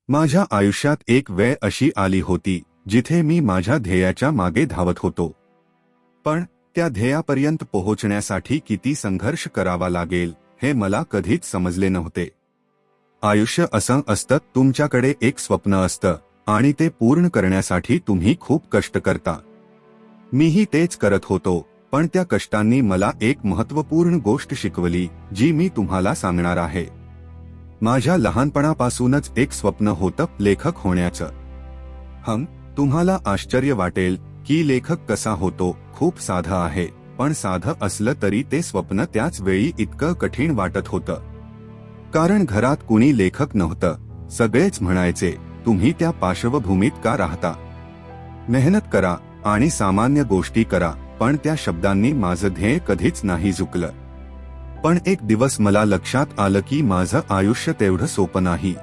माझ्या आयुष्यात एक वेळ अशी आली होती जिथे मी माझ्या ध्येयाच्या मागे धावत होतो, पण त्या ध्येयापर्यंत पोहोचण्यासाठी किती संघर्ष करावा लागेल हे मला कधीच समजले नव्हते। आयुष्य असं असतं, तुमच्याकडे एक स्वप्न असतं आणि ते पूर्ण करण्यासाठी तुम्ही खूप कष्ट करता। मीही तेच करत होतो, पण त्या कष्टांनी मला एक महत्त्वपूर्ण गोष्ट शिकवली जी मी तुम्हाला सांगणार आहे। माझ्या लहानपणापासूनच एक स्वप्न होतं लेखक होण्याचं। तुम्हाला आश्चर्य वाटेल की लेखक कसा होतो, खूप साधं आहे, पण साधं असलं तरी ते स्वप्न त्याच वेळी इतकं कठीण वाटत होतं। कारण घरात कुणी लेखक नव्हतं, सगळेच म्हणायचे तुम्ही त्या पार्श्वभूमीत का राहता, मेहनत करा आणि सामान्य गोष्टी करा, पण त्या शब्दांनी माझं ध्येय कधीच नाही झुकलं। पण एक दिवस मला लक्षात आलं की माझं आयुष्य तेवढं सोपं नाही।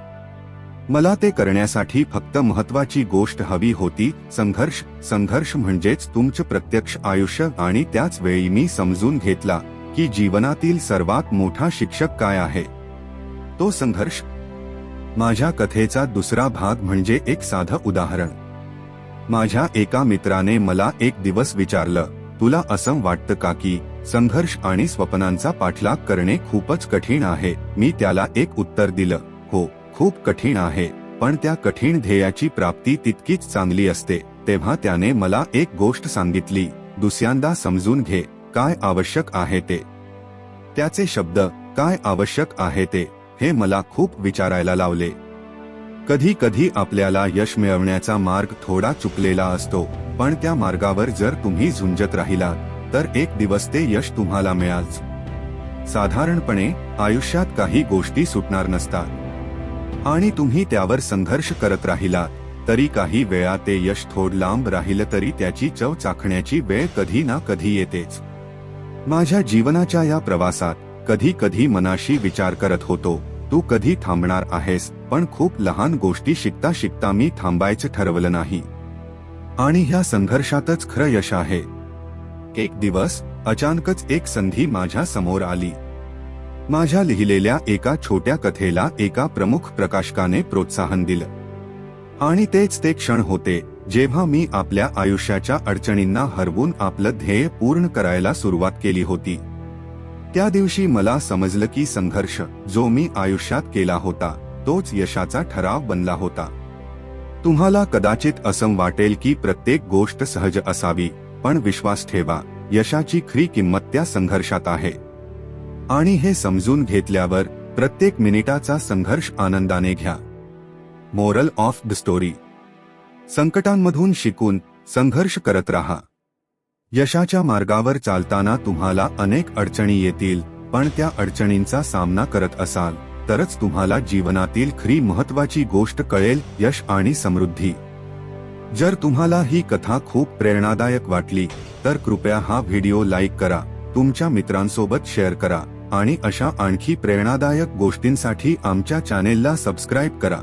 मला ते करण्यासाठी फक्त महत्त्वाची गोष्ट हवी होती, संघर्ष। संघर्ष म्हणजेच तुमचं प्रत्यक्ष आयुष्य। आणि त्याच वेळी मी समजून घेतला की जीवनातील सर्वात मोठा शिक्षक काय आहे, तो संघर्ष। माझ्या कथेचा दुसरा भाग म्हणजे एक साधं उदाहरण। माझ्या एका मित्राने मला एक दिवस विचारलं, तुला असं वाटतं का की संघर्ष आणि स्वप्नांचा पाठलाग करणे खूपच कठीण आहे? मी त्याला एक उत्तर दिलं, हो, खूप कठीण आहे, पण त्या कठीण ध्येयाची प्राप्ती तितकीच चांगली असते। तेव्हा त्याने मला एक गोष्ट सांगितली, दुसऱ्यांदा समजून घे काय आवश्यक आहे ते। त्याचे शब्द काय आवश्यक आहे ते हे मला खूप विचारायला लावले। कधी कधी आपल्याला यश मिळवण्याचा मार्ग थोडा चुकलेला असतो, पण त्या मार्गावर जर तुम्ही झुंजत राहिलात तर एक दिवस ते यश तुम्हाला मिळेलच। साधारणपणे आयुष्यात काही गोष्टी सुटणार नसतात आणि तुम्ही त्यावर संघर्ष करत राहिलात तरी काही वेळा ते यश थोडं लांब राहिलं तरी त्याची चव चाखण्याची वेळ कधी ना कधी येतेच। माझ्या जीवनाच्या या प्रवासात कधी कधी मनाशी विचार करत होतो, तू कधी थांबणार आहेस? पण खूप लहान गोष्टी शिकता शिकता मी थांबायचं ठरवलं नाही आणि ह्या संघर्षातच खरं यश आहे। एक दिवस अचानकच एक संधी माझ्या समोर आली। माझ्या लिहिलेल्या एका छोट्या कथेला एका प्रमुख प्रकाशकाने प्रोत्साहन दिलं आणि तेच ते क्षण होते जेव्हा मी आपल्या आयुष्याच्या अडचणींना हरवून आपलं ध्येय पूर्ण करायला सुरुवात केली होती। त्या दिवशी मला समजलं की संघर्ष जो मी आयुष्यात केला होता तोच यशाचा ठराव बनला होता। तुम्हाला कदाचित असं वाटेल की प्रत्येक गोष्ट सहज असावी, पण विश्वास ठेवा, यशाची खरी किंमत त्या संघर्षात आहे। आणि हे समजून घेतल्यावर प्रत्येक मिनिटाचा संघर्ष आनंदाने घ्या। मोरल ऑफ द स्टोरी, संकटांमधून शिकून संघर्ष करत राहा। यशाच्या मार्गावर चालताना तुम्हाला अनेक अडचणी येतील, पण त्या अडचणींचा सामना करत असाल तरच तुम्हाला जीवनातील खरी महत्त्वाची गोष्ट कळेल, यश आणि समृद्धी। जर तुम्हाला ही कथा खूप प्रेरणादायक वाटली तर कृपया हा व्हिडिओ लाईक करा, तुमच्या मित्रांसोबत शेअर करा आणि अशा आणखी प्रेरणादायक गोष्टींसाठी आमच्या चॅनेलला सबस्क्राईब करा।